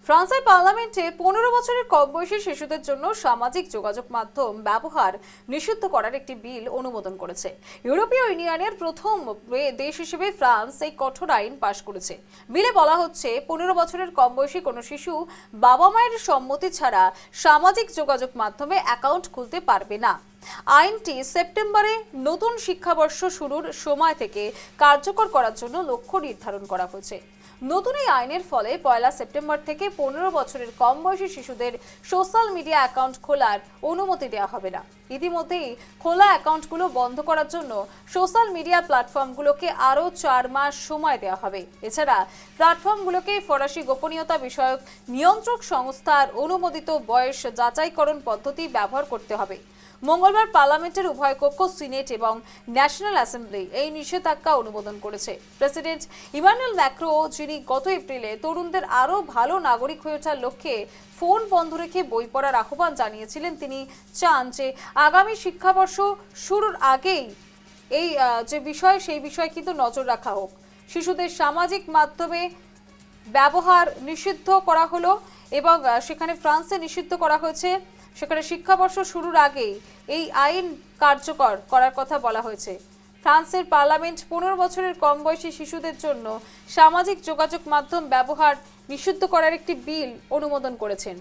ফ্রান্সের পার্লামেন্টে ১৫ বছরের কম বয়সী শিশুদের জন্য সামাজিক যোগাযোগ মাধ্যম ব্যবহার নিষিদ্ধ করার একটি বিল অনুমোদন করেছে। ইউরোপীয় ইউনিয়নের প্রথম দেশ হিসেবে ফ্রান্স এই কঠোর আইন পাশ করেছে। বিলে বলা হচ্ছে ১৫ বছরের কম বয়সী কোনো শিশু বাবা মায়ের সম্মতি ছাড়া সামাজিক যোগাযোগ মাধ্যমে অ্যাকাউন্ট খুলতে পারবে না। আইনটি সেপ্টেম্বরে নতুন শিক্ষাবর্ষ শুরুর সময় থেকে কার্যকর করার জন্য লক্ষ্য নির্ধারণ করা হয়েছে। নতুন এই আইনের ফলে ১ সেপ্টেম্বর থেকে ১৫ বছরের কম বয়সী শিশুদের সোশ্যাল মিডিয়া অ্যাকাউন্ট খোলার অনুমতি দেওয়া হবে না। ইতিমধ্যেই খোলা অ্যাকাউন্টগুলো বন্ধ করার জন্য সোশ্যাল মিডিয়া প্ল্যাটফর্মগুলোকে আরও ৪ মাস সময় দেওয়া হবে। এছাড়া প্ল্যাটফর্মগুলোকে ফরাসি গোপনীয়তা বিষয়ক নিয়ন্ত্রক সংস্থার অনুমোদিত বয়স যাচাইকরণ পদ্ধতি ব্যবহার করতে হবে। মঙ্গলবার পার্লামেন্টের উভয় কক্ষ সিনেট এবং ন্যাশনাল অ্যাসেম্বলি এই নিষেধাজ্ঞা অনুমোদন করেছে। প্রেসিডেন্ট ইমানুয়েল ম্যাক্রো, যিনি গত এপ্রিলে তরুণদের আরও ভালো নাগরিক হয়ে ওঠার লক্ষ্যে ফোন বন্ধ রেখে বই পড়ার আহ্বান জানিয়েছিলেন, তিনি চান যে আগামী শিক্ষাবর্ষ শুরুর আগেই এই যে বিষয় সেই বিষয়ে কিন্তু নজর রাখা হোক। শিশুদের সামাজিক মাধ্যমে ব্যবহার নিষিদ্ধ করা হলো এবং সেখানে ফ্রান্সে নিষিদ্ধ করা হয়েছে। সেখানে শিক্ষাবর্ষ শুরুর আগেই এই আইন কার্যকর করার কথা বলা হয়েছে। ফ্রান্সের পার্লামেন্ট ১৫ বছরের কম বয়সী শিশুদের জন্য সামাজিক যোগাযোগ মাধ্যম ব্যবহার নিষিদ্ধ করার একটি বিল অনুমোদন করেছেন।